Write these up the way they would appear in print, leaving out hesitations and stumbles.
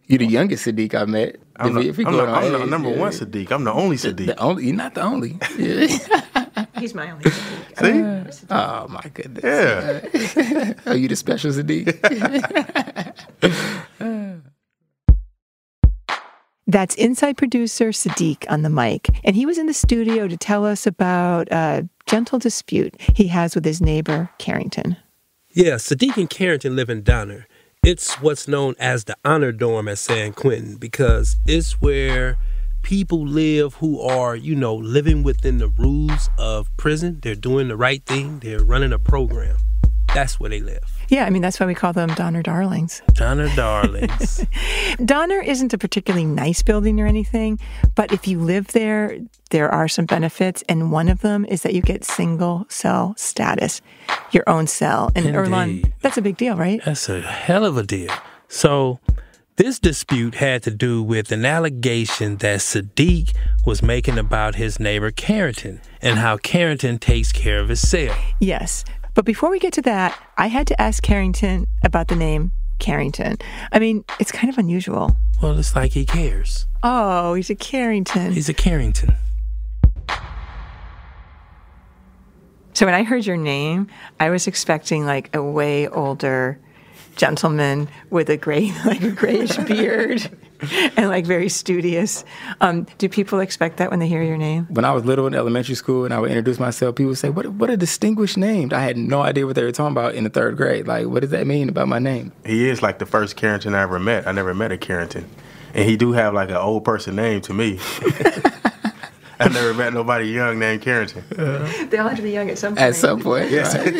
You're the youngest Sadiq I met. I'm the number one Sadiq. I'm the only Sadiq. You're not the only. Yeah. He's my only Sadiq. See? Oh, my goodness. Yeah. Are you the special Sadiq? That's Inside producer Sadiq on the mic. And he was in the studio to tell us about a gentle dispute he has with his neighbor, Carrington. Yeah, Sadiq and Carrington live in Donner. It's what's known as the honor dorm at San Quentin because it's where people live who are, living within the rules of prison. They're doing the right thing. They're running a program. That's where they live. Yeah, that's why we call them Donner Darlings. Donner Darlings. Donner isn't a particularly nice building or anything, but if you live there, there are some benefits, and one of them is that you get single cell status, your own cell. And Earlonne, that's a big deal, right? That's a hell of a deal. So this dispute had to do with an allegation that Sadiq was making about his neighbor Carrington and how Carrington takes care of his cell. Yes. But before we get to that, I had to ask Carrington about the name Carrington. It's kind of unusual. Well, it's like he cares. Oh, he's a Carrington. He's a Carrington. So when I heard your name, I was expecting like a way older gentleman with a grayish beard and like very studious. Do people expect that when they hear your name? When I was little in elementary school and I would introduce myself, people would say, what a distinguished name. I had no idea what they were talking about in the third grade. Like, what does that mean about my name? He is like the first Carrington I ever met. I never met a Carrington. And he do have like an old person name to me. I never met nobody young named Carrington. They all have to be young at some point. At some point, yes. Right.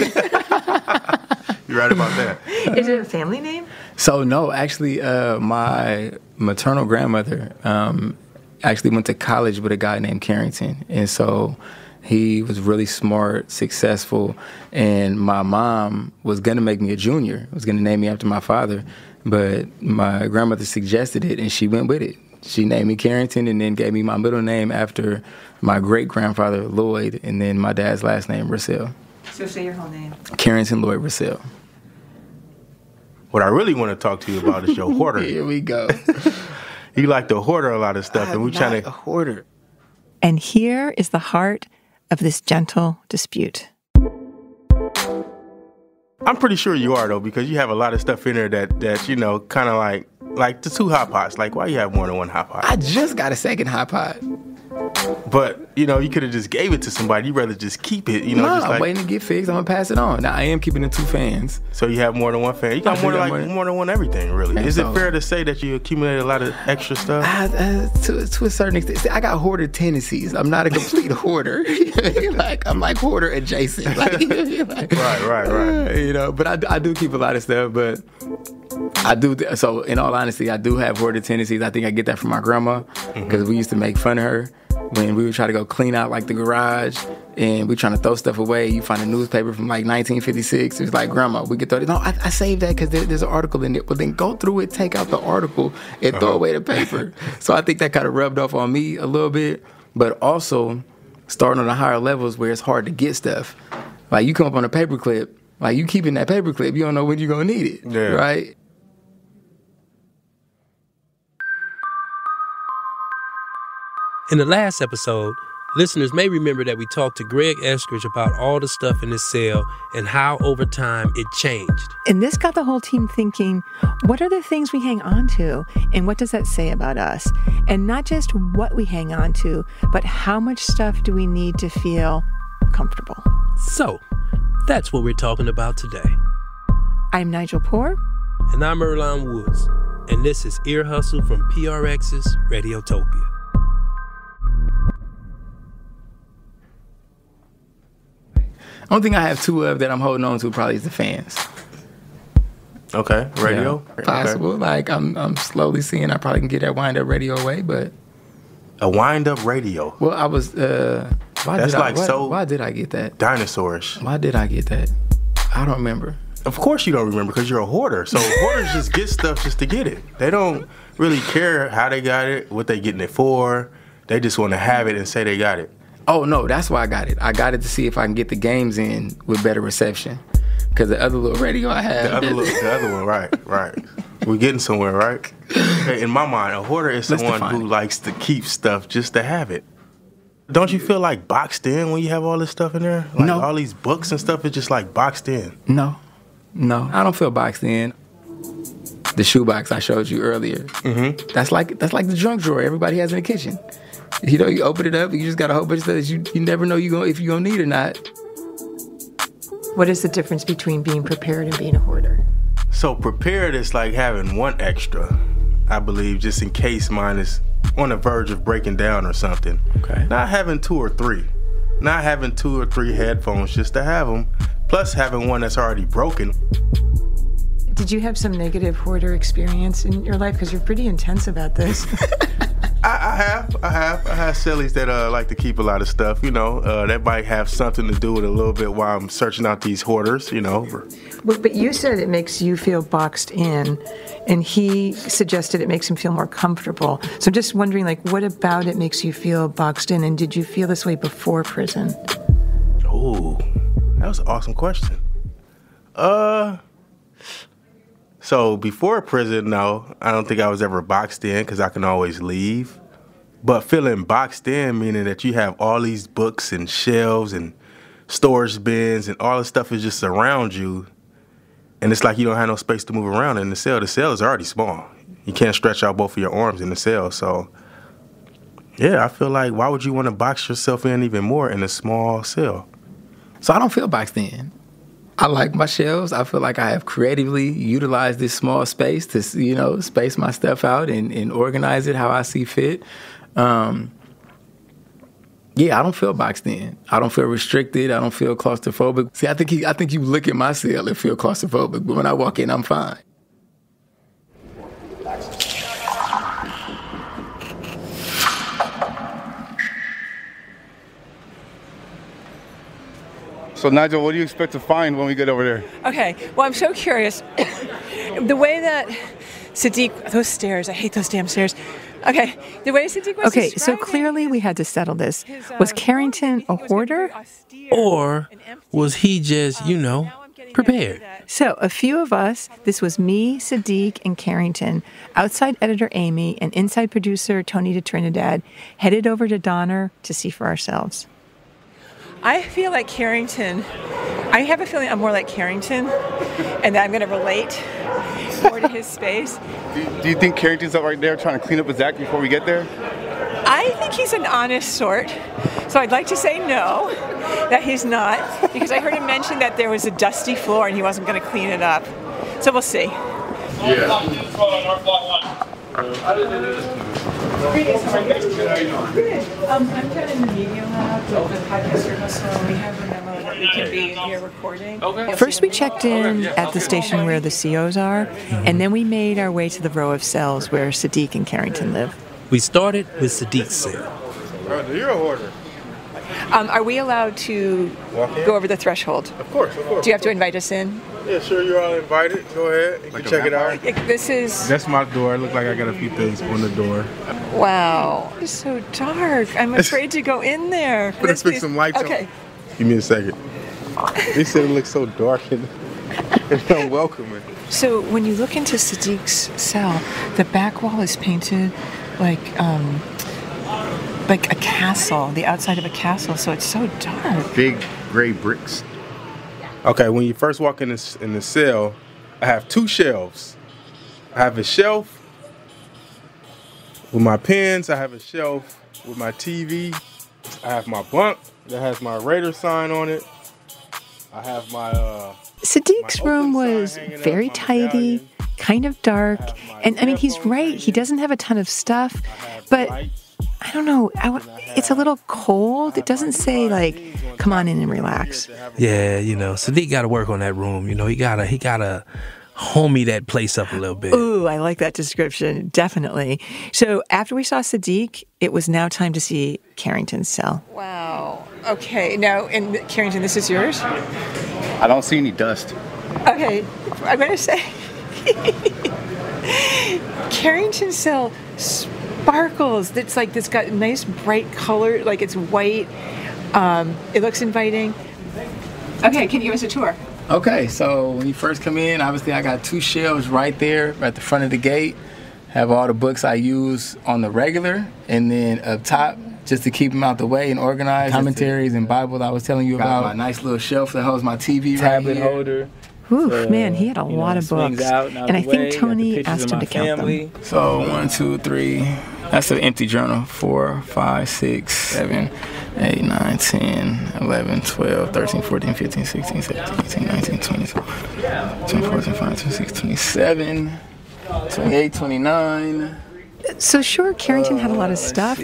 You're right about that. Is it a family name? So, no, actually, my maternal grandmother actually went to college with a guy named Carrington. And so he was really smart, successful, and my mom was going to make me a junior, was going to name me after my father, but my grandmother suggested it, and she went with it. She named me Carrington and then gave me my middle name after my great-grandfather, Lloyd, and then my dad's last name, Russell. So say your whole name. Carrington Lloyd Russell. What I really want to talk to you about is your hoarder. Here we go. You like to hoarder a lot of stuff, and we're trying to... a hoarder. And here is the heart of this gentle dispute. I'm pretty sure you are, though, because you have a lot of stuff in there that kind of like the 2 hot pots. Like, why you have more than 1 hot pot? I just got a second hot pot. But, you could have just gave it to somebody. You'd rather just keep it, I'm waiting to get fixed. I'm going to pass it on. Now, I am keeping the 2 fans. So you have more than 1 fan. You got more than one everything, really. Is it fair to say that you accumulate a lot of extra stuff? To a certain extent. See, I got hoarder tendencies. I'm not a complete hoarder. I'm like hoarder adjacent. Right. But I do keep a lot of stuff, but I do. So in all honesty, I do have hoarder tendencies. I think I get that from my grandma because we used to make fun of her when we would try to go clean out like the garage and we trying to throw stuff away. You find a newspaper from like 1956. It's like, Grandma, we could throw it. No, I saved that because there's an article in it. Well, then go through it, take out the article, and throw away the paper. So I think that kind of rubbed off on me a little bit. But also starting on the higher levels where it's hard to get stuff. Like you come up on a paperclip, like you keeping that paperclip, you don't know when you're going to need it, right? In the last episode, listeners may remember that we talked to Greg Eskridge about all the stuff in his cell and how over time it changed. And this got the whole team thinking, what are the things we hang on to? And what does that say about us? And not just what we hang on to, but how much stuff do we need to feel comfortable? So, that's what we're talking about today. I'm Nigel Poor. And I'm Earlonne Woods. And this is Ear Hustle from PRX's Radiotopia. Only thing I have 2 of that I'm holding on to probably is the fans. Okay, radio? Yeah, possible. Okay. Like, I'm slowly seeing I probably can get that wind-up radio away, but... A wind-up radio? Well, I was... Why did I get that? Dinosaurish. Why did I get that? I don't remember. Of course you don't remember because you're a hoarder. So hoarders just get stuff just to get it. They don't really care how they got it, what they getting it for. They just want to have it and say they got it. Oh, no, that's why I got it. I got it to see if I can get the games in with better reception. Because the other little radio I have... The other one, right. We're getting somewhere, right? Hey, in my mind, a hoarder is Let's someone define who it. likes to keep stuff just to have it. Don't you feel like boxed in when you have all this stuff in there? Like No. all these books and stuff is just like boxed in. No, I don't feel boxed in. The shoebox I showed you earlier. Mm-hmm. That's like the junk drawer everybody has in the kitchen. You know, you open it up, you just got a whole bunch of stuff that you never know if you're gonna need or not. What is the difference between being prepared and being a hoarder? So prepared is like having one extra, I believe, just in case mine is on the verge of breaking down or something. Okay. Not having 2 or 3. Not having 2 or 3 headphones just to have them. Plus having one that's already broken. Did you have some negative hoarder experience in your life? Because you're pretty intense about this. I have sillies that like to keep a lot of stuff, you know. That might have something to do with a little bit while I'm searching out these hoarders, you know. But you said it makes you feel boxed in, and he suggested it makes him feel more comfortable. So I'm just wondering, like, what about it makes you feel boxed in, and did you feel this way before prison? Oh, that was an awesome question. So before prison, no, I don't think I was ever boxed in because I can always leave. But feeling boxed in, meaning that you have all these books and shelves and storage bins and all this stuff is just around you. And it's like you don't have no space to move around in the cell. The cell is already small. You can't stretch out both of your arms in the cell. So, yeah, I feel like why would you want to box yourself in even more in a small cell? So I don't feel boxed in. I like my shelves. I feel like I have creatively utilized this small space to, you know, space my stuff out and organize it how I see fit. Yeah, I don't feel boxed in. I don't feel restricted. I don't feel claustrophobic. See, I think you look at my cell and feel claustrophobic, but when I walk in, I'm fine. So, Nigel, what do you expect to find when we get over there? Okay, well, I'm so curious. The way that Sadiq, those stairs, I hate those damn stairs. Okay, the way Sadiq was Okay, so clearly we had to settle this. Was Carrington a hoarder? Or was he just, you know, prepared? So a few of us, this was me, Sadiq, and Carrington, outside editor Amy, and inside producer Tony de Trinidad, headed over to Donner to see for ourselves. I feel like Carrington, I have a feeling I'm more like Carrington, and that I'm going to relate more to his space. Do you think Carrington's up right there trying to clean up his act before we get there? I think he's an honest sort, so I'd like to say no, that he's not, because I heard him mention that there was a dusty floor and he wasn't going to clean it up. So we'll see. I'm kind of in the media lab with the podcast room, so we have a memo that we can be here recording. First we checked in at the station where the COs are, and then we made our way to the row of cells where Sadiq and Carrington live. We started with Sadiq's cell. Oh, you're a hoarder. Are we allowed to go over the threshold? Of course. Do you have to invite us in? Yeah, sure, you're all invited. Go ahead. You can check it out. This is... That's my door. It looks like I got a few things on the door. Wow. It's so dark. I'm afraid to go in there. Let's fix some lights on. Okay. Give me a second. They said it looks so dark and unwelcoming. So when you look into Sadiq's cell, the back wall is painted like a castle, the outside of a castle, so it's so dark. Big gray bricks. Okay, when you first walk in the cell, I have 2 shelves. I have a shelf with my pens. I have a shelf with my TV. I have my bunk that has my Raider sign on it. I have my Sadiq's room was very tidy, kind of dark, and I mean, he's right, he doesn't have a ton of stuff, but I don't know, it's a little cold. It doesn't say, like, come on in and relax. Yeah, you know, Sadiq got to work on that room. You know, he gotta homie that place up a little bit. Ooh, I like that description, definitely. So after we saw Sadiq, it was now time to see Carrington's cell. Wow. Okay. Now, and Carrington, this is yours? I don't see any dust. Okay. I'm going to say Carrington's cell sparkles. It's like it's got nice bright color, like it's white. It looks inviting. Okay, can you give us a tour? Okay, so when you first come in, obviously I got 2 shelves right there at the front of the gate. Have all the books I use on the regular, and then up top, just to keep them out the way and organized, commentaries and Bible I was telling you about. My nice little shelf that holds my TV tablet holder. Ooh, man, he had a lot of books. And I think Tony asked him to count them. So 1, 2, 3. That's an empty journal. 4, 5, 6, 7, 8, 9, 10, 11, 12, 13, 14, 15, 16, 17, 18, 19, 20, 24, 25, 26, 27, 28, 29. So sure, Carrington had a lot of stuff,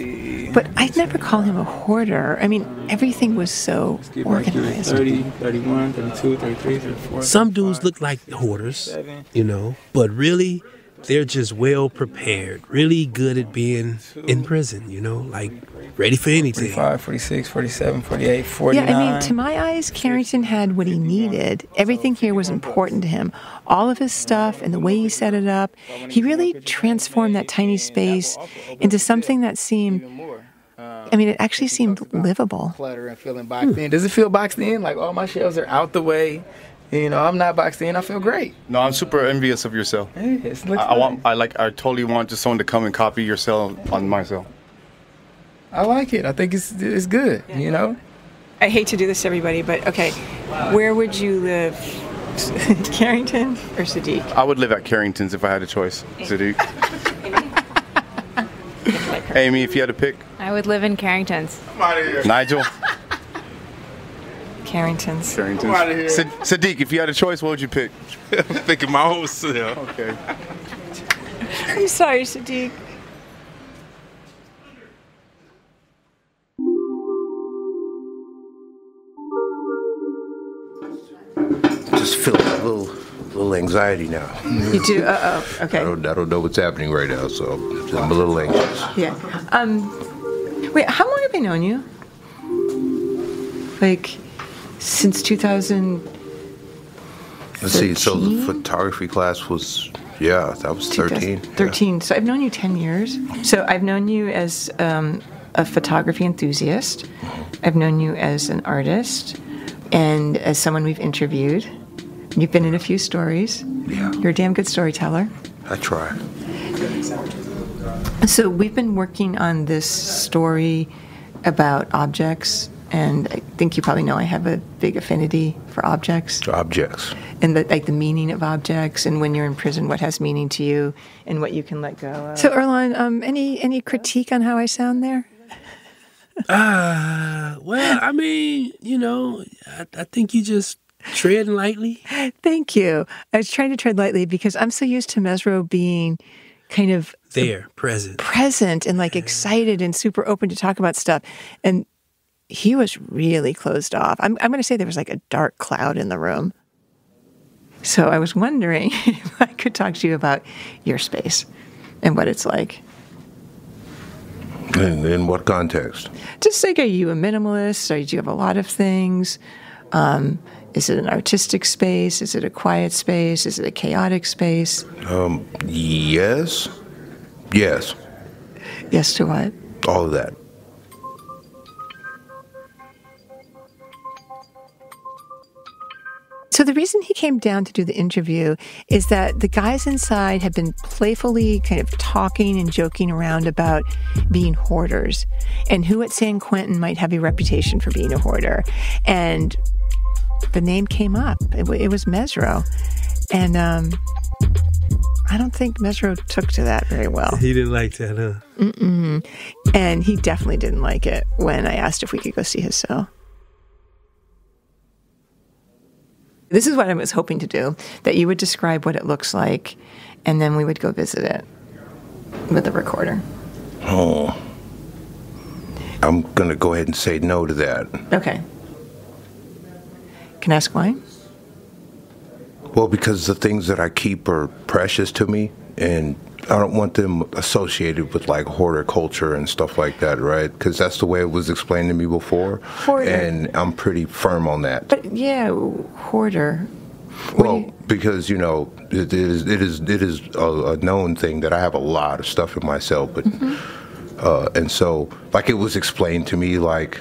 but I'd never call him a hoarder. I mean, everything was so organized. 30, 31, 32, 33, 34. Some dudes look like hoarders, you know, but really, they're just well prepared, really good at being in prison, you know, like ready for anything. 45, 46, 47, 48, 49. Yeah, I mean, to my eyes, Carrington had what he needed. Everything here was important to him. All of his stuff and the way he set it up. He really transformed that tiny space into something that seemed, I mean, it actually seemed livable. Clutter and feeling boxed in. Does it feel boxed in? Like all my shelves are out the way. You know, I'm not boxed in. I feel great. No, I'm super envious of your cell. Hey, it looks I totally want just someone to come and copy your cell on my cell. I like it. I think it's good, you know? I hate to do this to everybody, but okay, where would you live? Carrington or Sadiq? I would live at Carrington's if I had a choice, Sadiq. Amy, if you had to pick. I would live in Carrington's. I'm out of here. Nigel. Carrington's. I'm out of here. Sadiq, if you had a choice, what would you pick? I'm picking my own cell. Okay. I'm sorry, Sadiq. Just feeling a little anxiety now. You do? Okay. I don't know what's happening right now, so I'm a little anxious. Yeah. Wait, how long have I known you? Like, since 2000. Let's see, so the photography class was, that was 13. 13. So I've known you 10 years. So I've known you as a photography enthusiast. I've known you as an artist and as someone we've interviewed. You've been in a few stories. Yeah. You're a damn good storyteller. I try. So we've been working on this story about objects, and I think you probably know I have a big affinity for objects. Objects. And the meaning of objects, and when you're in prison, what has meaning to you, and what you can let go of. So, Erlon, any critique on how I sound there? Well, I mean, you know, I think you just treading lightly. Thank you. I was trying to tread lightly because I'm so used to Mesro being kind of there, present and like excited and super open to talk about stuff. And he was really closed off. I'm going to say there was like a dark cloud in the room. So I was wondering if I could talk to you about your space and what it's like. In what context? Just like, are you a minimalist? Or do you have a lot of things? Is it an artistic space? Is it a quiet space? Is it a chaotic space? Yes. Yes. Yes to what? All of that. So the reason he came down to do the interview is that the guys inside have been playfully kind of talking and joking around about being hoarders and who at San Quentin might have a reputation for being a hoarder. And the name came up. It was Mesro. And I don't think Mesro took to that very well. He didn't like that, huh? Mm-mm. And he definitely didn't like it when I asked if we could go see his cell. This is what I was hoping to do, that you would describe what it looks like, and then we would go visit it with a recorder. Oh. I'm going to go ahead and say no to that. Okay. Can I ask why? Well, because the things that I keep are precious to me, and I don't want them associated with like hoarder culture and stuff like that, right? Because that's the way it was explained to me before, and I'm pretty firm on that. But yeah, hoarder. Well, because you know, it is a known thing that I have a lot of stuff in my cell, but and so like it was explained to me like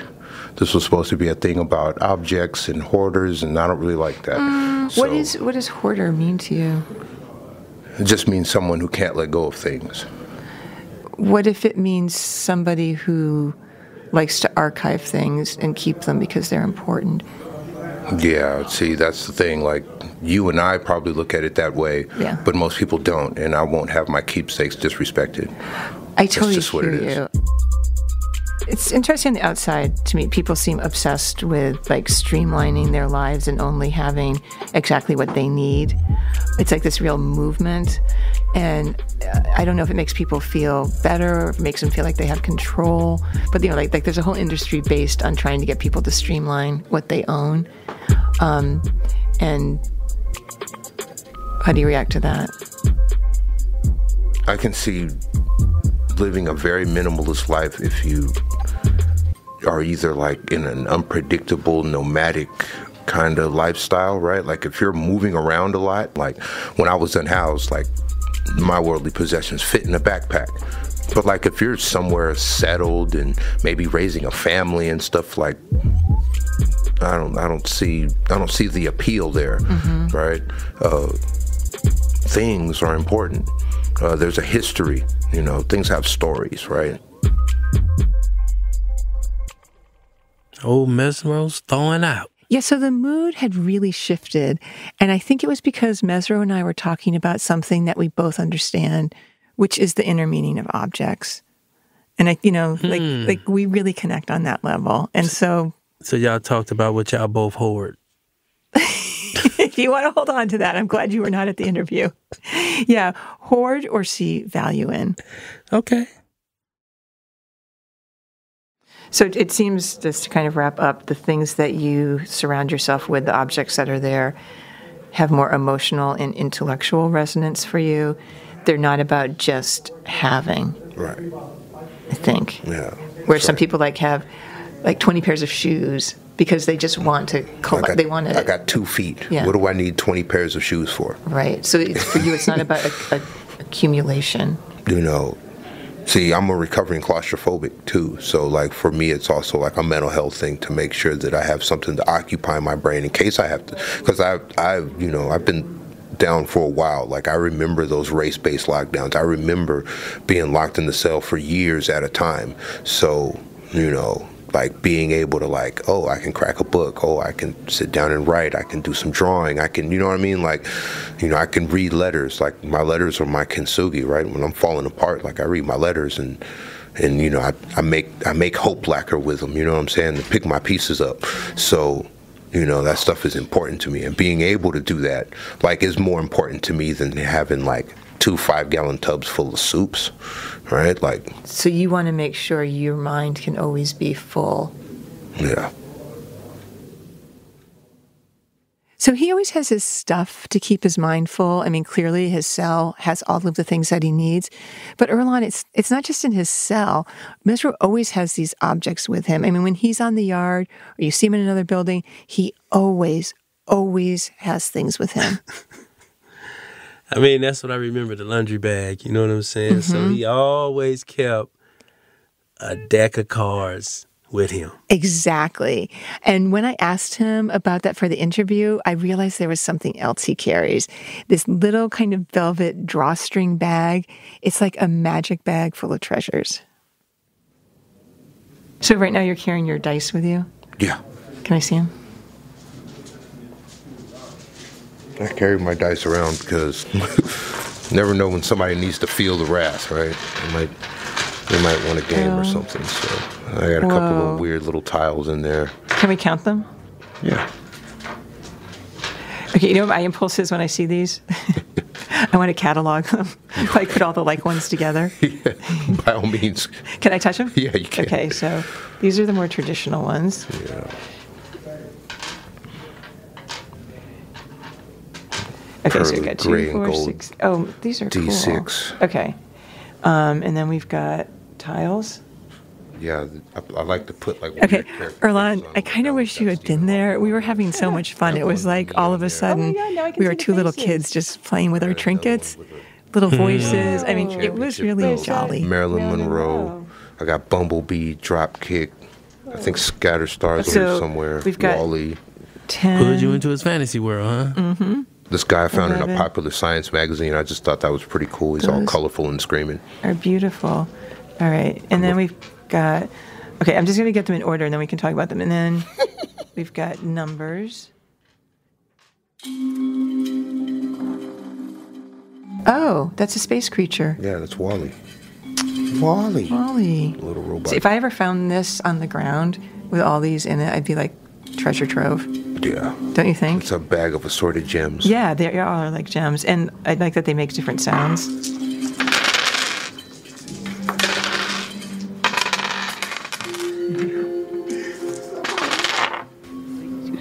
this was supposed to be a thing about objects and hoarders, and I don't really like that. What does hoarder mean to you? It just means someone who can't let go of things. What if it means somebody who likes to archive things and keep them because they're important? Yeah, see, that's the thing. Like, you and I probably look at it that way, but most people don't, and I won't have my keepsakes disrespected. I totally That's just what hear it is. you. It's interesting on the outside to me. People seem obsessed with like streamlining their lives and only having exactly what they need. It's like this real movement, and I don't know if it makes people feel better or if it makes them feel like they have control. But like there's a whole industry based on trying to get people to streamline what they own. And how do you react to that? I can see living a very minimalist life if you are either like in an unpredictable nomadic kind of lifestyle, right? Like if you're moving around a lot, like when I was unhoused, like my worldly possessions fit in a backpack. But like if you're somewhere settled and maybe raising a family and stuff, like I don't see the appeal there, right? Things are important. There's a history, things have stories, right? Old Mesro's thawing out. Yeah, so the mood had really shifted. And I think it was because Mesro and I were talking about something that we both understand, which is the inner meaning of objects. And like we really connect on that level. And so y'all talked about what y'all both hoard. if you want to hold on to that, I'm glad you were not at the interview. Yeah, hoard or see value in. Okay. So it seems, just to kind of wrap up, the things that you surround yourself with, the objects that are there, have more emotional and intellectual resonance for you. They're not about just having. Right. I think. Yeah. Where some people have 20 pairs of shoes because they just want to collect. I got 2 feet. Yeah. What do I need 20 pairs of shoes for? Right. So for you, it's not about accumulation. See, I'm a recovering claustrophobic too. So like for me, it's also like a mental health thing to make sure that I have something to occupy my brain in case I have to. Because I've been down for a while. Like I remember those race-based lockdowns. I remember being locked in the cell for years at a time. So, like being able to I can crack a book. I can sit down and write. I can do some drawing. I can, what I mean? I can read letters. Like my letters are my kintsugi, right? When I'm falling apart, I read my letters and I make hope lacquer with them. You know what I'm saying? To pick my pieces up. So, that stuff is important to me. And being able to do that, is more important to me than having 2 5-gallon tubs full of soups, right? So you want to make sure your mind can always be full. Yeah. So he always has his stuff to keep his mind full. I mean, clearly his cell has all of the things that he needs. But Earlonne, it's not just in his cell. Mesro always has these objects with him. I mean, when he's on the yard or you see him in another building, he always has things with him. I mean, that's what I remember, the laundry bag. You know what I'm saying? Mm-hmm. So he always kept a deck of cards with him. Exactly. And when I asked him about that for the interview, I realized there was something else he carries. This little kind of velvet drawstring bag. It's like a magic bag full of treasures. So right now you're carrying your dice with you? Yeah. Can I see them? I carry my dice around because you never know when somebody needs to feel the wrath, right? They might want a game or something. So I got a couple of weird little tiles in there. Can we count them? Yeah. Okay, you know what my impulse is when I see these? I want to catalog them. Put all the ones together. Yeah, by all means. Can I touch them? Yeah, you can. Okay, so these are the more traditional ones. Yeah. Okay, so we've got 2, 4, gold 6. Oh, these are D6. cool. Okay. And then we've got tiles. Yeah, I like to put Okay, Earlonne, I kind of wish you had been there. We were having so much fun. It was all of a sudden, we were 2 little kids just playing with our trinkets, little voices. I mean, it was really jolly. Marilyn Monroe. I got Bumblebee, Dropkick. I think Scatterstars so somewhere. We've got Wally. 10. Pulled you into his fantasy world, huh? Mm-hmm. This guy I found in 11. a popular science magazine. I just thought that was pretty cool. He's all Those colorful and screaming. Are beautiful. All right. And then we've got, okay, I'm just going to get them in order and then we can talk about them. And then we've got numbers. Oh, that's a space creature. Yeah, that's Wally. Wally. Wally. Little robot. See, if I ever found this on the ground with all these in it, I'd be like treasure trove. Yeah. Don't you think? It's a bag of assorted gems. Yeah, they all are like gems. And I like that they make different sounds.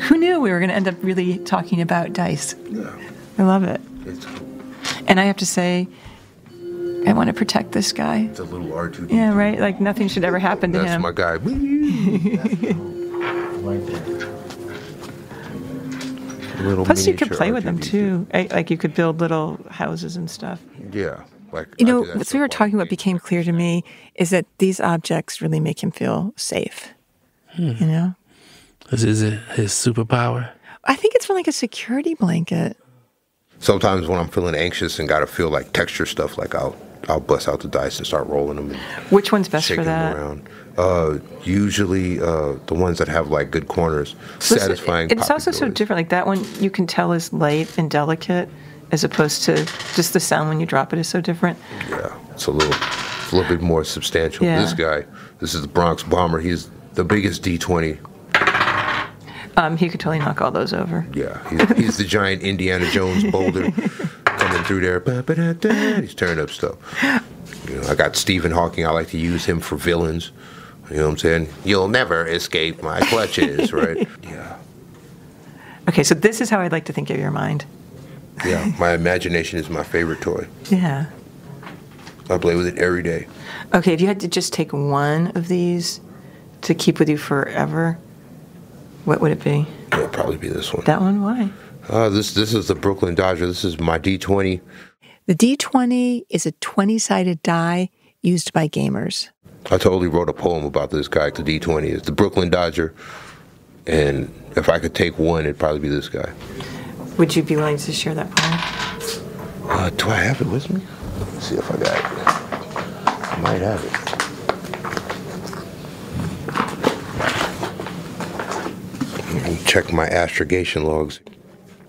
Who knew we were going to end up really talking about dice? Yeah. I love it. It's cool. And I have to say, I want to protect this guy. It's a little R2D2. Yeah, right? Like nothing should ever happen to That's him. my guy. Little Plus, you could miniature play with them R2D2. too. Like you could build little houses and stuff. Yeah. Like, You I know, do that as stuff we were all talking, what day. became clear to me is that these objects really make him feel safe. You know? Is it his superpower? I think it's more like a security blanket. Sometimes when I'm feeling anxious and gotta feel like texture stuff, like I'll bust out the dice and start rolling them and Which one's best shaking for that? them around. Usually the ones that have like good corners, satisfying. It's also so possibilities. different. Like that one, you can tell is light and delicate, as opposed to just the sound when you drop it is so different. Yeah, it's a little bit more substantial. Yeah. This guy, this is the Bronx Bomber. He's the biggest D20. He could totally knock all those over. Yeah, he's the giant Indiana Jones boulder coming through there. Ba-ba-da-da. He's tearing up stuff. You know, I got Stephen Hawking. I like to use him for villains. You know what I'm saying? You'll never escape my clutches, right? Yeah. Okay, so this is how I'd like to think of your mind. Yeah, my imagination is my favorite toy. Yeah. I play with it every day. Okay, if you had to just take one of these to keep with you forever, what would it be? It'll probably be this one. That one? Why? This is the Brooklyn Dodger. This is my D20. The D20 is a 20-sided die used by gamers. I totally wrote a poem about this guy. The D20 is the Brooklyn Dodger. And if I could take one, it'd probably be this guy. Would you be willing to share that poem? Do I have it with me? Let's see if I got it. I might have it. Check my astrogation logs.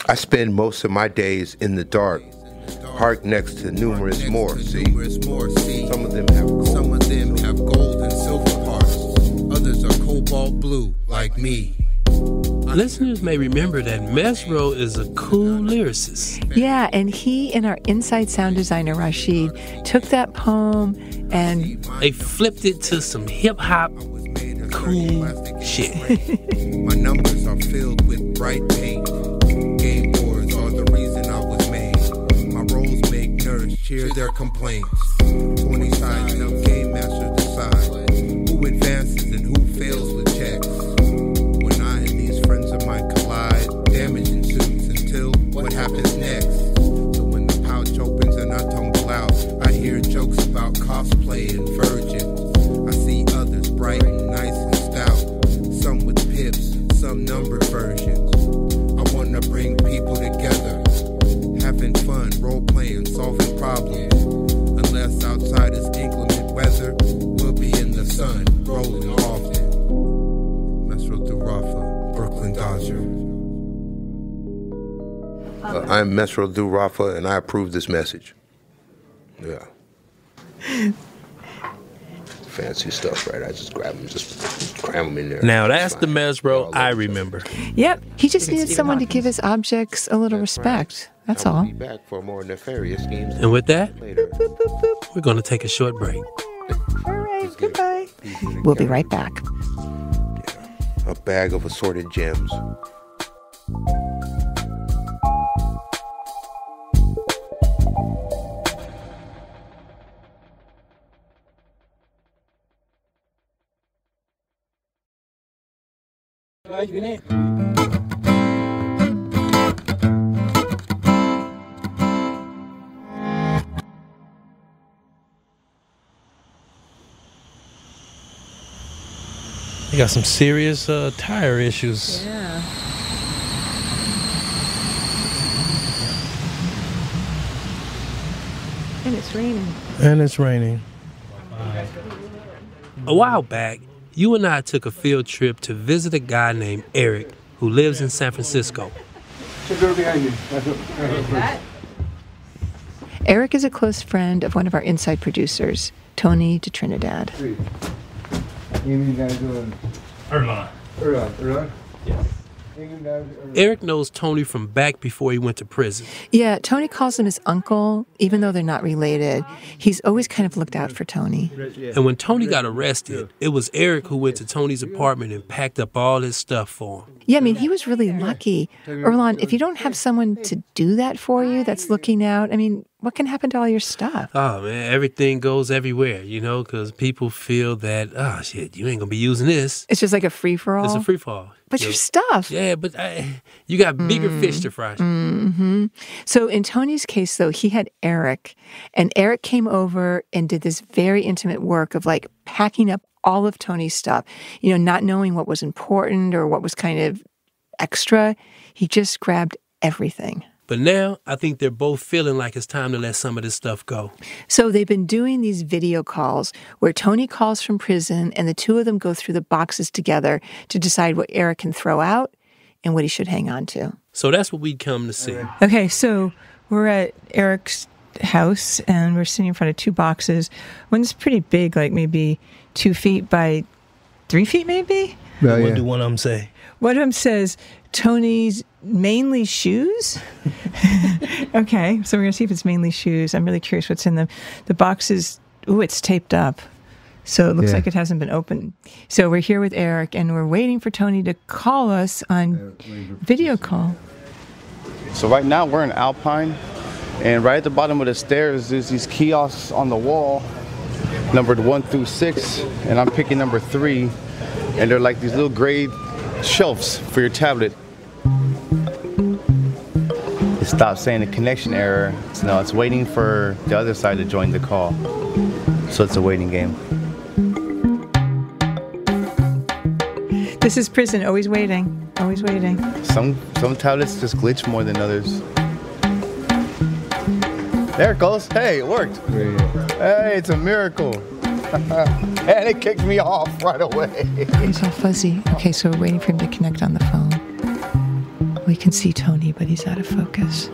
I spend most of my days in the dark, parked next to numerous more. See, some of them have gold and silver parts. Others are cobalt blue, like me. Listeners may remember that Mesro is a cool lyricist. Yeah, and he and our inside sound designer, Rashid, took that poem and They flipped it to some hip-hop cool shit. My numbers are filled with bright paint. Game boards are the reason I was made. My roles make nerds cheer their complaints. 20 sides help game masters decide who advances and who fails with checks. When I and these friends of mine collide, damage ensues until what happens next. So when the pouch opens and I tumble out, I hear jokes about cosplay and virgins. I see others bright and nice and stout, some with pips, some numbered versions. I wanna bring people together, having fun, role-playing, solving problems. Unless outside is inclement weather, we'll be in the sun, rolling often. Mesro through Rafa, Brooklyn Dodger. I'm Mesro through Rafa, and I approve this message. Yeah. Fancy stuff, right? I just grab them, just cram them in there. Now that's the Fine. Mesro All I over. remember. yep, he just needed Stephen someone to Hawking. give his objects a little respect. That's I will all. be back for more nefarious schemes And with that, later. we're going to take a short break. All right, goodbye. We'll be right back. A bag of assorted gems. You got some serious tire issues. Yeah. And it's raining. And it's raining. A while back, you and I took a field trip to visit a guy named Eric who lives in San Francisco. Eric is a close friend of one of our inside producers, Tony de Trinidad. Eric knows Tony from back before he went to prison. Yeah, Tony calls him his uncle, even though they're not related. He's always kind of looked out for Tony. And when Tony got arrested, it was Eric who went to Tony's apartment and packed up all his stuff for him. Yeah, I mean, he was really lucky. Erlan, if you don't have someone to do that for you that's looking out, I mean, what can happen to all your stuff? Oh, man, everything goes everywhere, you know, because people feel that, oh, shit, you ain't going to be using this. It's just like a free-for-all? It's a free-for-all. But your stuff. Yeah, but you got bigger fish to fry. Mm-hmm. So in Tony's case, though, he had Eric, and Eric came over and did this very intimate work of like packing up all of Tony's stuff, you know, not knowing what was important or what was kind of extra. He just grabbed everything. But now I think they're both feeling like it's time to let some of this stuff go. So they've been doing these video calls where Tony calls from prison and the two of them go through the boxes together to decide what Eric can throw out and what he should hang on to. So that's what we'd come to see. Okay, so we're at Eric's house and we're sitting in front of two boxes. One's pretty big, like maybe 2 feet by 3 feet maybe? What do one of them say? One of them says, Tony's mainly shoes? Okay, so we're going to see if it's mainly shoes. I'm really curious what's in them. The box is, it's taped up. So it looks like it hasn't been opened. So we're here with Eric, and we're waiting for Tony to call us on video call. So right now we're in Alpine, and right at the bottom of the stairs, there's these kiosks on the wall, numbered 1 through 6, and I'm picking number 3, and they're like these little gray shelves for your tablet. It stopped saying a connection error, so now it's waiting for the other side to join the call. So it's a waiting game. This is prison, always waiting, always waiting. Some tablets just glitch more than others. There it goes. Hey, it worked. Hey, it's a miracle. And it kicked me off right away. He's all fuzzy. Okay, so we're waiting for him to connect on the phone. We can see Tony, but he's out of focus.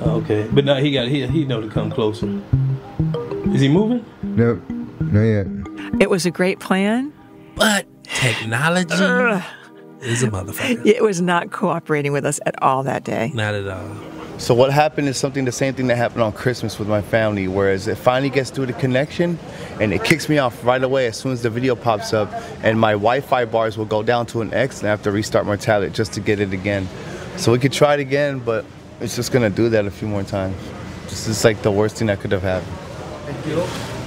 Okay, but no, he know to come closer. Is he moving? Nope, not yet. It was a great plan, but technology is a motherfucker. It was not cooperating with us at all that day. Not at all. So what happened is the same thing that happened on Christmas with my family, whereas it finally gets through the connection and it kicks me off right away as soon as the video pops up, and my Wi-Fi bars will go down to an X and I have to restart my tablet just to get it again. So we could try it again, but it's just gonna do that a few more times. This is like the worst thing that could have happened.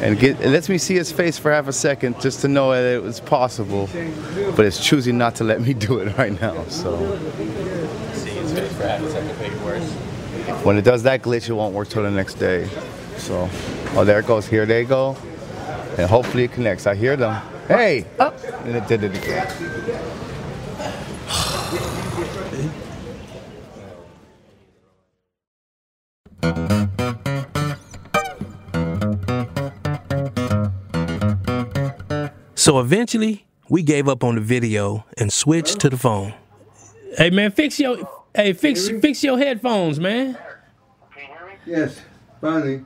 And it lets me see his face for half a second just to know that it was possible, but it's choosing not to let me do it right now, so. Seeing his face for half a second make it worse. When it does that glitch, it won't work till the next day. So, oh, there it goes. Here they go. And hopefully it connects. I hear them. Hey! Oh. And it did it again. So eventually, we gave up on the video and switched to the phone. Hey man, fix your headphones, man. Can you hear me? Yes, finally.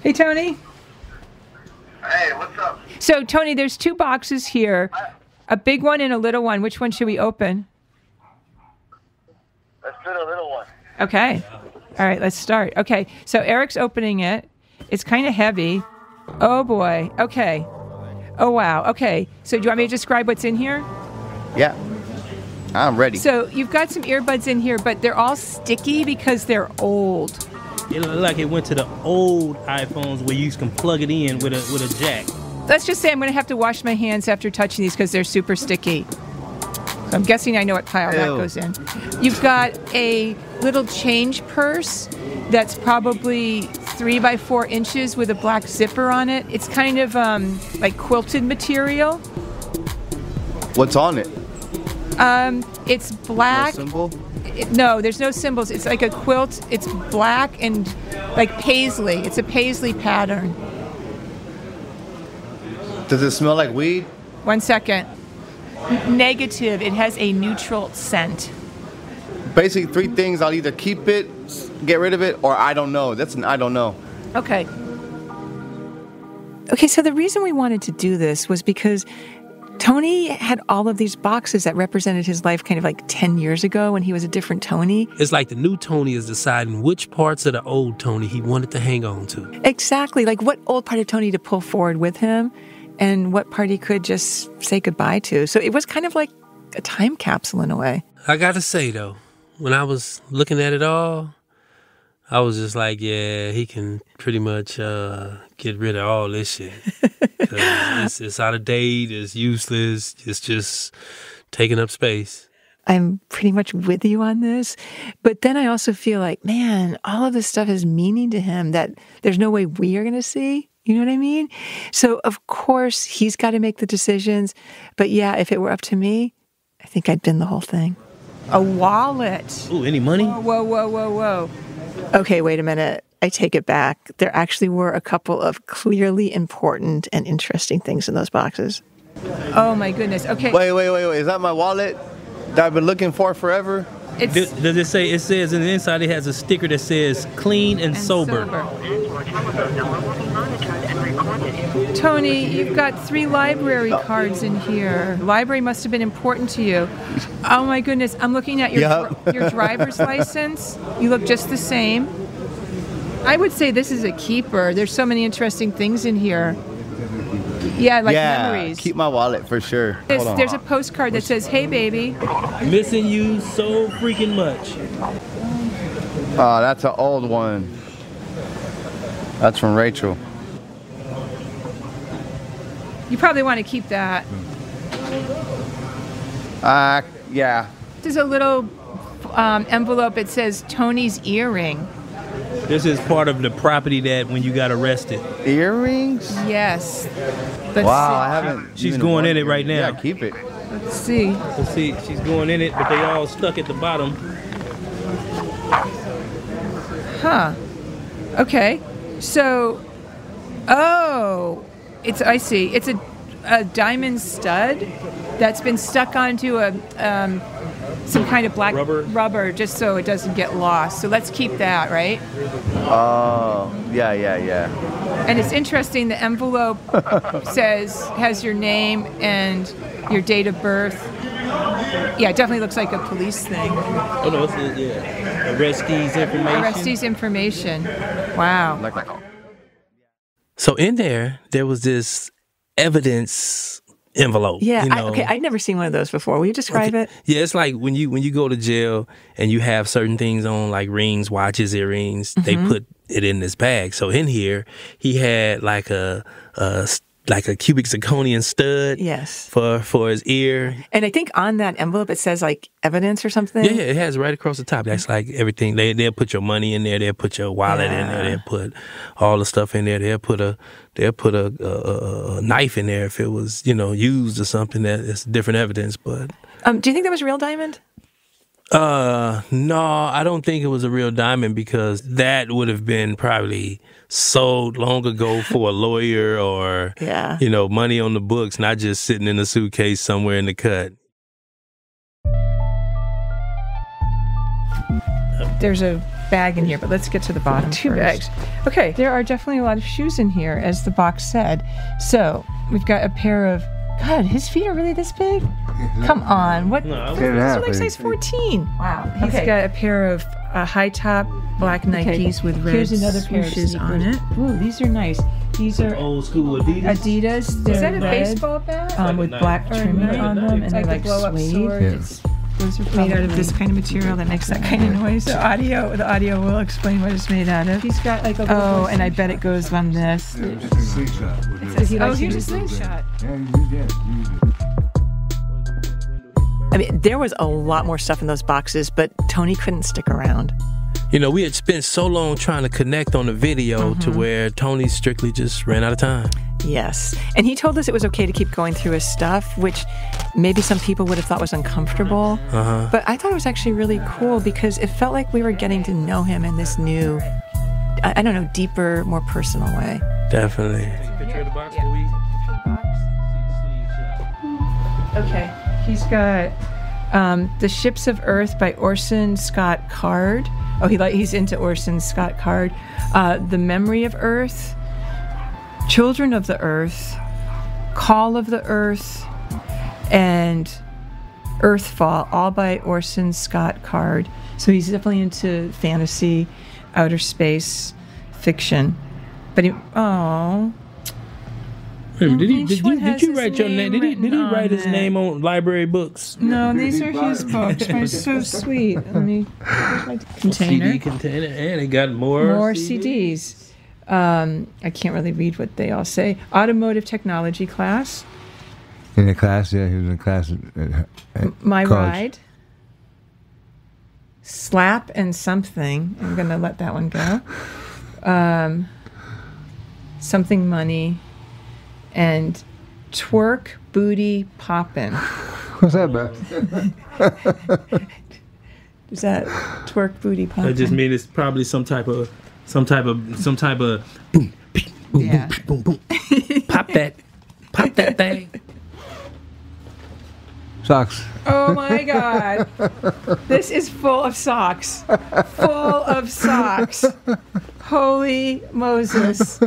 Hey, Tony. Hey, what's up? So, Tony, there's two boxes here, a big one and a little one. Which one should we open? Let's do the little one. Okay. All right, let's start. Okay, so Eric's opening it. It's kind of heavy. Oh, boy. Okay. Oh, wow. Okay, so do you want me to describe what's in here? Yeah. I'm ready. So you've got some earbuds in here, but they're all sticky because they're old. It looked like it went to the old iPhones where you can plug it in with a jack. Let's just say I'm going to have to wash my hands after touching these because they're super sticky. So I'm guessing I know what pile that goes in. You've got a little change purse that's probably 3 by 4 inches with a black zipper on it. It's kind of like quilted material. What's on it? It's black. No symbol? No, there's no symbols. It's like a quilt. It's black and like paisley. It's a paisley pattern. Does it smell like weed? 1 second. Negative. It has a neutral scent. Basically, 3 things. I'll either keep it, get rid of it, or I don't know. That's an I don't know. Okay. Okay, so the reason we wanted to do this was because Tony had all of these boxes that represented his life kind of like 10 years ago when he was a different Tony. It's like the new Tony is deciding which parts of the old Tony he wanted to hang on to. Exactly. Like what old part of Tony to pull forward with him and what part he could just say goodbye to. So it was kind of like a time capsule in a way. I got to say, though, when I was looking at it all, I was just like, yeah, he can pretty much get rid of all this shit. 'Cause it's out of date, it's useless, it's just taking up space. I'm pretty much with you on this. But then I also feel like, man, all of this stuff has meaning to him that there's no way we are going to see. You know what I mean? So, of course, he's got to make the decisions. But yeah, if it were up to me, I think I'd bin the whole thing. A wallet. Ooh, any money? Whoa, whoa, whoa, whoa. Okay, wait a minute. I take it back. There actually were a couple of clearly important and interesting things in those boxes. Oh, my goodness. Okay. Wait. Is that my wallet that I've been looking for forever? It's Does it say, it says in the inside it has a sticker that says clean and sober. Tony, you've got 3 library cards in here. Library must have been important to you. Oh my goodness, I'm looking at your driver's license. You look just the same. I would say this is a keeper. There's so many interesting things in here. Yeah, like memories. Keep my wallet for sure. There's a postcard that says, "Hey baby, Missing you so freaking much." Oh, that's an old one. That's from Rachel. you probably want to keep that." Yeah. There's a little envelope. It says Tony's earring. This is part of the property that when you got arrested. Earrings? Yes. Let's Wow, see. I haven't. She's even going in wondered. it right now. Yeah, keep it. Let's see. Let's see, she's going in it, but they all stuck at the bottom. Huh. Okay. So, oh, I see. It's a diamond stud that's been stuck onto a some kind of black rubber just so it doesn't get lost. So let's keep that, right? Oh, yeah. And it's interesting, the envelope has your name and your date of birth. Yeah, it definitely looks like a police thing. Oh no, it's arrestees information. Arrestees information. Wow. So in there was this evidence envelope. Yeah, you know? okay, I'd never seen one of those before. Will you describe it? Yeah, it's like when you go to jail and you have certain things on, like rings, watches, earrings, they put it in this bag. So in here, he had like a cubic zirconian stud. Yes. For his ear. And I think on that envelope it says like evidence or something. Yeah, it has right across the top. That's like everything. They'll put your money in there. They'll put your wallet in there. They'll put all the stuff in there. They'll put a knife in there if it was, used or something. That is different evidence. But do you think that was real diamond? No, I don't think it was a real diamond because that would have been probably sold long ago for a lawyer or, money on the books, not just sitting in a suitcase somewhere in the cut. There's a bag in here, but let's get to the bottom. 2 bags. Okay, there are definitely a lot of shoes in here, as the box said. So we've got a pair of. God, his feet are really this big? Come on. What? These are like size 14. Wow. He's got a pair of high top black Nikes with red Here's another pair of swooshes on it. Ooh, these are nice. These are Old school Adidas. Is that a baseball bat? with black trimming on them, and It's they're like like the blow-up suede. sword. Those are made out of this kind of material that makes that kind of noise. The audio will explain what it's made out of. He's got like a little and I bet it goes on this. Just a slingshot. Here's a slingshot. Yeah, use it. I mean, there was a lot more stuff in those boxes, but Tony couldn't stick around. We had spent so long trying to connect on the video to where Tony strictly just ran out of time. Yes. And he told us it was okay to keep going through his stuff, which maybe some people would have thought was uncomfortable. But I thought it was actually really cool because it felt like we were getting to know him in this new, I don't know, deeper, more personal way. Definitely. Picture of the box, Okay. He's got The Ships of Earth by Orson Scott Card. Oh, he's into Orson Scott Card. The Memory of Earth, Children of the Earth, Call of the Earth, and Earthfall, all by Orson Scott Card. So he's definitely into fantasy, outer space, fiction. But did you write your name? Did he write his name on library books? No, these are his books. They're so sweet. Here's my container. CD container, and it got more CDs. I can't really read what they all say. Automotive technology class. In a class, yeah, he was in a class at My college. Ride. Slap and Something. I'm going to let that one go. Something Money. And Twerk Booty Poppin'. What's that about? Is that Twerk Booty Poppin'? I just mean it's probably some type of boom, Yeah. boom, boom. Pop that thing. Socks. Oh my God. This is full of socks. Full of socks. Holy Moses.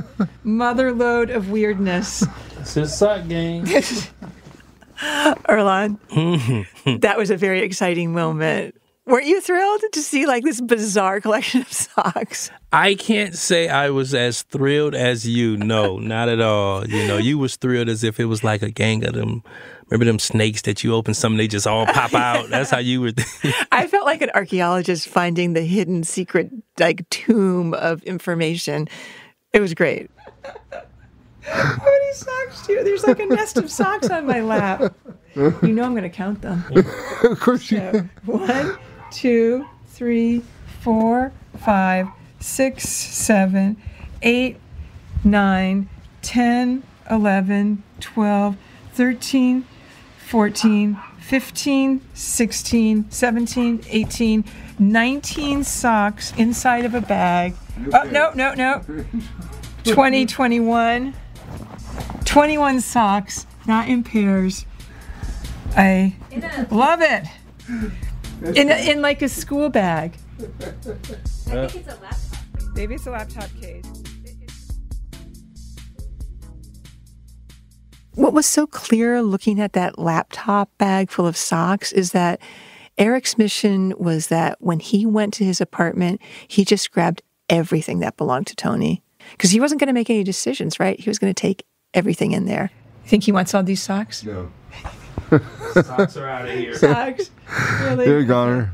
Motherload of weirdness. It's his sock gang. Erlan, that was a very exciting moment. Weren't you thrilled to see like this bizarre collection of socks? I can't say I was as thrilled as you. No, not at all. You know, you was thrilled as if it was like a gang of them. Remember them snakes that you open some, they just all pop out? That's how you were. I felt like an archaeologist finding the hidden secret like tomb of information. It was great. How many socks do you? There's like a nest of socks on my lap. You know I'm going to count them. Of course you. So, 1, 2, 3, 4, 5, 6, 7, 8, 9, 10, 11, 12, 13, 14, 15, 16, 17, 18, 19 socks inside of a bag. Oh, no. 20, 21. 21 socks, not in pairs. I love it. In like a school bag. I think it's a laptop. Maybe it's a laptop case. What was so clear looking at that laptop bag full of socks is that Eric's mission was that when he went to his apartment, he just grabbed everything that belonged to Tony. Because he wasn't going to make any decisions, right? He was going to take everything in there. Think he wants all these socks? No. Socks are out of here. Socks? Really? They're goner.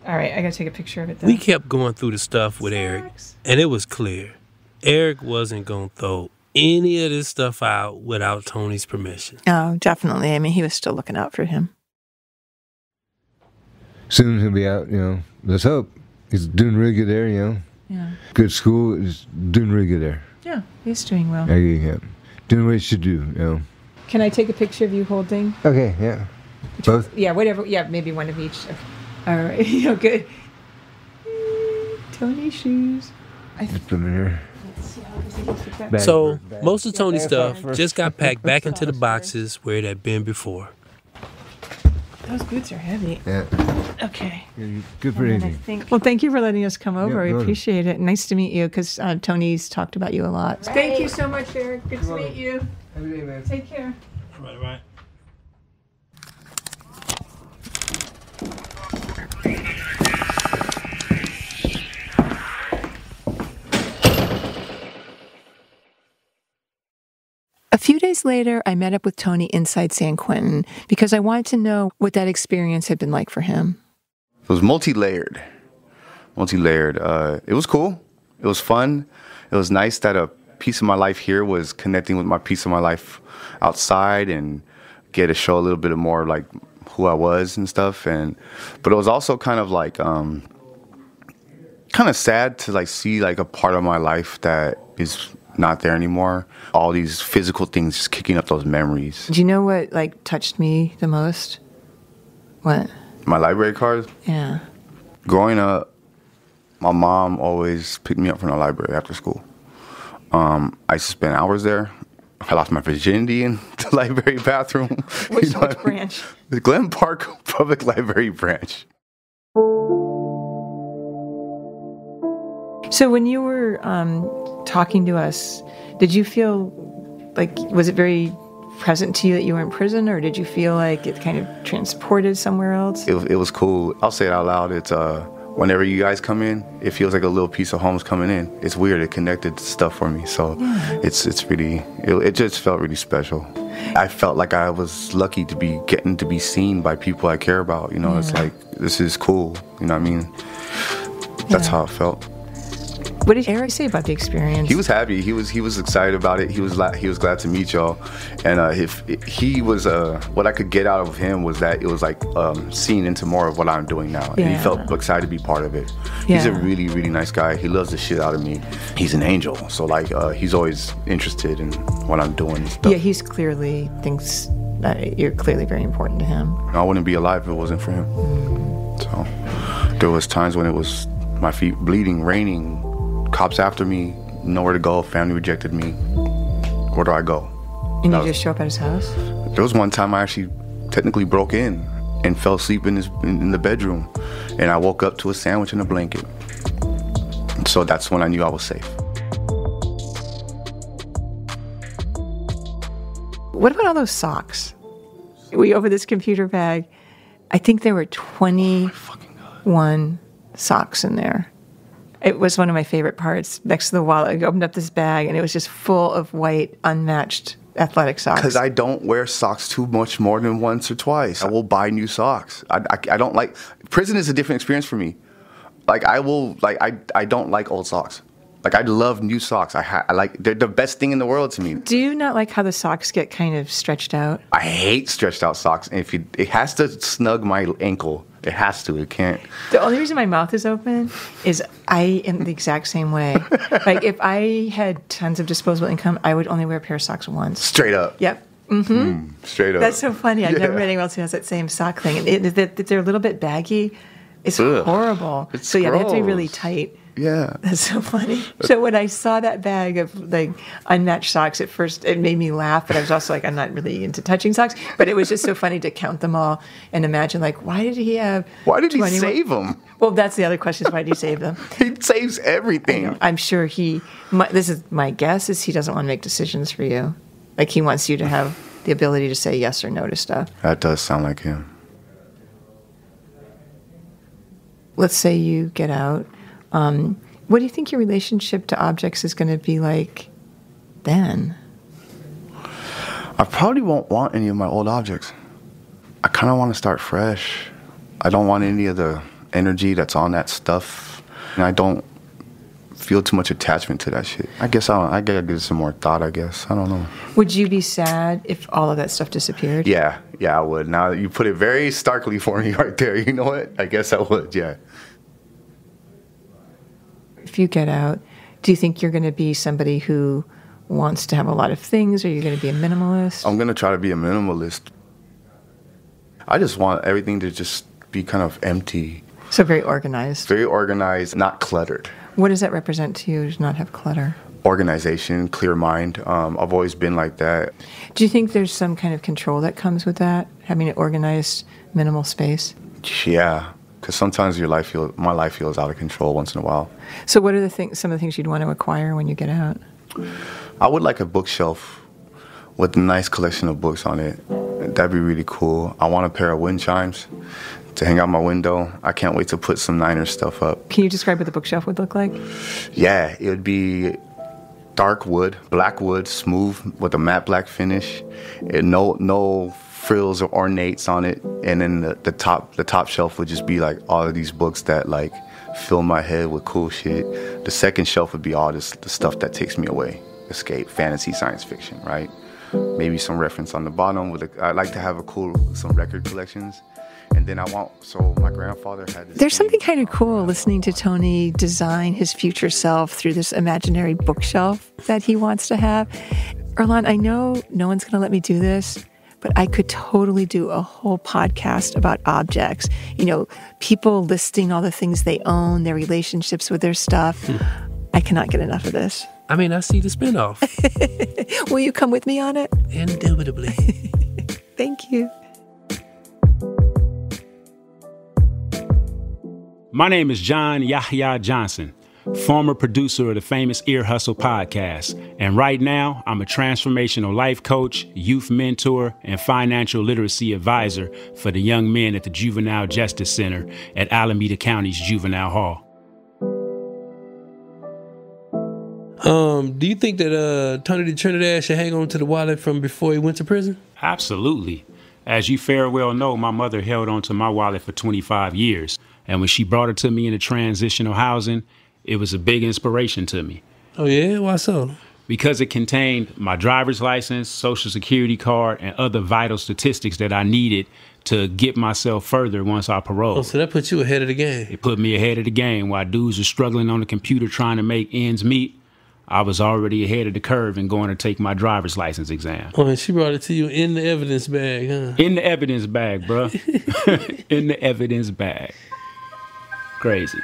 All right, I got to take a picture of it, though. We kept going through the stuff with Eric, and it was clear. Eric wasn't going to throw any of this stuff out without Tony's permission. Oh, definitely. I mean, he was still looking out for him. Soon he'll be out, Let's hope. He's doing really good there, Yeah. Good school. He's doing really good there. Yeah, he's doing well. Yeah. Doing what he should do, Can I take a picture of you holding? Okay, yeah. Both? Yeah, whatever. Yeah, maybe one of each. All right. Good. Tony shoes. Just put them in here. Bag So for- bag. most of Tony's bag stuff for- just got packed back into the boxes where it had been before. Those boots are heavy. Yeah. Okay. Good for And then anything. well, thank you for letting us come over. Yeah, I you're appreciate it. Nice to meet you because Tony's talked about you a lot. Thank you so much, Eric. Good to meet you. Have a good day, man. Take care. Right. A few days later, I met up with Tony inside San Quentin because I wanted to know what that experience had been like for him. It was multi-layered. It was cool. It was fun. It was nice that a piece of my life here was connecting with my piece of my life outside and get to show a little bit more like who I was and stuff. But it was also kind of like kind of sad to like see like a part of my life that is not there anymore. All these physical things just kicking up those memories. Do you know what like touched me the most? What? My library cards? Yeah. Growing up, my mom always picked me up from the library after school. I used to spend hours there. I lost my virginity in the library bathroom. Which branch? The Glen Park Public Library branch. So when you were talking to us, did you feel like, was it very present to you that you were in prison, or did you feel like it kind of transported somewhere else? It was cool. I'll say it out loud. It's whenever you guys come in, it feels like a little piece of home's coming in. It's weird. It connected stuff for me. So it's really, it just felt really special. I felt like I was lucky to be getting to be seen by people I care about. You know, it's like, this is cool. You know what I mean? That's how it felt. What did Eric say about the experience? He was happy. He was excited about it. He was glad to meet y'all. And he was what I could get out of him was that it was like seeing into more of what I'm doing now. And he felt excited to be part of it. He's a really, really nice guy. He loves the shit out of me. He's an angel. So like he's always interested in what I'm doing and stuff. Yeah, he's clearly thinks that you're clearly very important to him. I wouldn't be alive if it wasn't for him. So there was times when it was my feet bleeding, raining, cops after me, nowhere to go, family rejected me. Where do I go? And you just show up at his house? There was one time I actually technically broke in and fell asleep in the bedroom. And I woke up to a sandwich and a blanket. And so that's when I knew I was safe. What about all those socks? We opened this computer bag. I think there were 21 socks in there. It was one of my favorite parts. Next to the wallet, I opened up this bag, and it was just full of white, unmatched athletic socks. Because I don't wear socks too much more than once or twice. I will buy new socks. I don't like... Prison is a different experience for me. Like, I don't like old socks. Like, I love new socks. I like... They're the best thing in the world to me. Do you not like how the socks get kind of stretched out? I hate stretched out socks. And it has to snug my ankle. It has to. It can't. The only reason my mouth is open is I am the exact same way. Like, if I had tons of disposable income, I would only wear a pair of socks once. Straight up. Yep. Mm-hmm. Straight up. That's so funny. I've never met anyone else who has that same sock thing. And they're a little bit baggy. It's horrible. It's so, yeah, they have to be gross. really tight. Yeah. That's so funny. So when I saw that bag of like unmatched socks, at first it made me laugh, but I was also like, I'm not really into touching socks. But it was just so funny to count them all and imagine like, why did he save them? Well, that's the other question is why did he save them? He saves everything. I'm sure this is my guess is he doesn't want to make decisions for you. Like he wants you to have the ability to say yes or no to stuff. That does sound like him. Let's say you get out. What do you think your relationship to objects is going to be like then? I probably won't want any of my old objects. I kind of want to start fresh. I don't want any of the energy that's on that stuff. And I don't feel too much attachment to that shit. I guess I gotta give it some more thought, I guess. I don't know. Would you be sad if all of that stuff disappeared? Yeah, I would. Now you put it very starkly for me right there. You know what? I guess I would, yeah. If you get out, do you think you're going to be somebody who wants to have a lot of things, or are you going to be a minimalist? I'm going to try to be a minimalist. I just want everything to just be kind of empty. So very organized. Very organized, not cluttered. What does that represent to you to not have clutter? Organization, clear mind. I've always been like that. Do you think there's some kind of control that comes with that, having an organized, minimal space? Yeah. Because sometimes my life feels out of control once in a while. So what are some of the things you'd want to acquire when you get out? I would like a bookshelf with a nice collection of books on it. That'd be really cool. I want a pair of wind chimes to hang out my window. I can't wait to put some Niners stuff up. Can you describe what the bookshelf would look like? Yeah, it would be dark wood, black wood, smooth with a matte black finish. No frills or ornates on it, and then the top shelf would just be like all of these books that like fill my head with cool shit. The second shelf would be all the stuff that takes me away, escape, fantasy, science fiction, right? Maybe some reference on the bottom. I'd like to have some record collections, And then my grandfather had this. There's something kind of cool listening to Tony design his future self through this imaginary bookshelf that he wants to have. Earlonne, I know no one's going to let me do this, but I could totally do a whole podcast about objects. You know, people listing all the things they own, their relationships with their stuff. I cannot get enough of this. I mean, I see the spinoff. Will you come with me on it? Indubitably. Thank you. My name is John Yahya Johnson, former producer of the famous Ear Hustle podcast. And right now, I'm a transformational life coach, youth mentor, and financial literacy advisor for the young men at the Juvenile Justice Center at Alameda County's Juvenile Hall. Do you think that Tony the Trinidad should hang on to the wallet from before he went to prison? Absolutely. As you fair well know, my mother held on to my wallet for 25 years. And when she brought it to me in the transitional housing, it was a big inspiration to me. Oh, yeah? Why so? Because it contained my driver's license, social security card, and other vital statistics that I needed to get myself further once I paroled. Oh, so that put you ahead of the game. It put me ahead of the game. While dudes are struggling on the computer trying to make ends meet, I was already ahead of the curve and going to take my driver's license exam. Oh, and she brought it to you in the evidence bag, huh? In the evidence bag, bro. In the evidence bag. Crazy.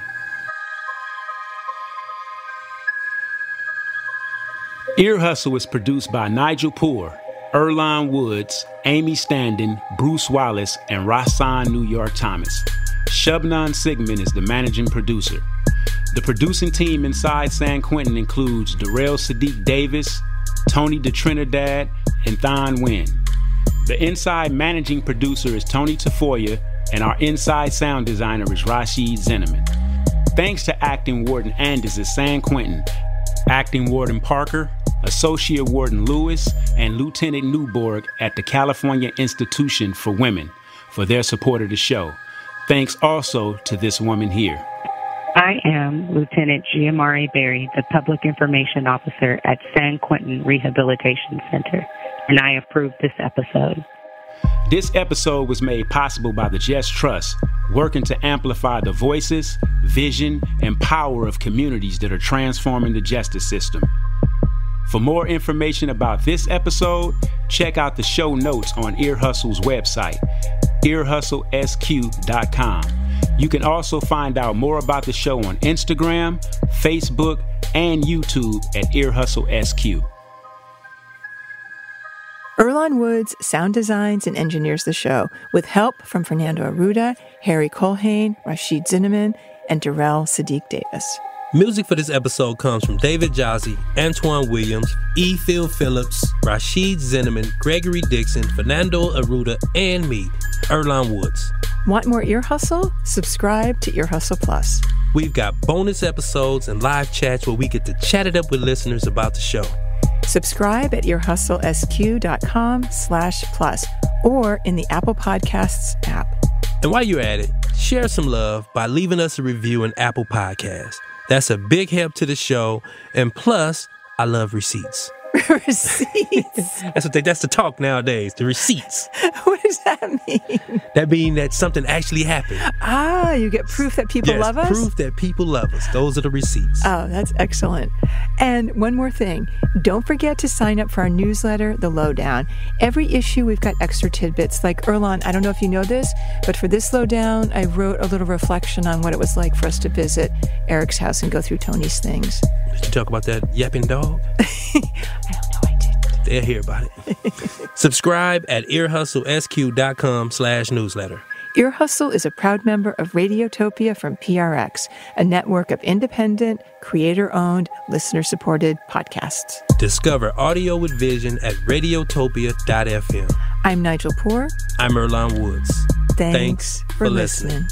Ear Hustle is produced by Nigel Poor, Earlonne Woods, Amy Standen, Bruce Wallace, and Rasan New York Thomas. Shubnan Sigmund is the managing producer. The producing team inside San Quentin includes Darrell Sadiq Davis, Tony de Trinidad, and Thon Nguyen. The inside managing producer is Tony Tafoya, and our inside sound designer is Rashid Zinneman. Thanks to Acting Warden Anders at San Quentin, Acting Warden Parker, Associate Warden Lewis, and Lieutenant Newborg at the California Institution for Women for their support of the show. Thanks also to this woman here. I am Lieutenant Giamari Berry, the Public Information Officer at San Quentin Rehabilitation Center, and I approve this episode. This episode was made possible by the Just Trust, working to amplify the voices, vision, and power of communities that are transforming the justice system. For more information about this episode, check out the show notes on Ear Hustle's website, earhustlesq.com. You can also find out more about the show on Instagram, Facebook, and YouTube at Ear Hustle SQ. Earlonne Woods sound designs and engineers the show with help from Fernando Arruda, Harry Colhane, Rashid Zinneman, and Darrell Sadiq Davis. Music for this episode comes from David Jazzy, Antoine Williams, E. Phil Phillips, Rashid Zinneman, Gregory Dixon, Fernando Arruda, and me, Earlonne Woods. Want more Ear Hustle? Subscribe to Ear Hustle Plus. We've got bonus episodes and live chats where we get to chat it up with listeners about the show. Subscribe at earhustlesq.com/plus or in the Apple Podcasts app. And while you're at it, share some love by leaving us a review in Apple Podcasts. That's a big help to the show. And plus, I love receipts. Receipts? That's the talk nowadays, the receipts. What does that mean? That means that something actually happened. Ah, you get proof that people love us? Proof that people love us. Those are the receipts. Oh, that's excellent. And one more thing. Don't forget to sign up for our newsletter, The Lowdown. Every issue, we've got extra tidbits. Like, Earlonne, I don't know if you know this, but for this Lowdown, I wrote a little reflection on what it was like for us to visit Eric's house and go through Tony's things. Did you talk about that yapping dog? I don't know, I didn't. They'll hear about it. Subscribe at earhustlesq.com/newsletter. Ear Hustle is a proud member of Radiotopia from PRX, a network of independent, creator-owned, listener-supported podcasts. Discover audio with vision at radiotopia.fm. I'm Nigel Poor. I'm Earlonne Woods. Thanks for listening.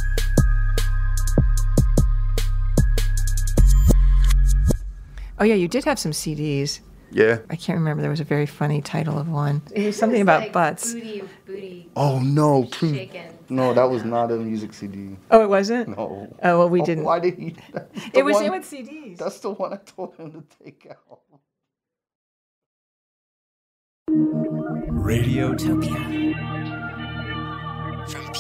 Oh, yeah, you did have some CDs. Yeah. I can't remember. There was a very funny title of one. It was something about butts. Booty. Oh, no. Shaken. No, that was not a music CD. Oh, it wasn't? No. Oh, well, we didn't. Why did he? It was in with CDs. That's the one I told him to take out. Radiotopia. From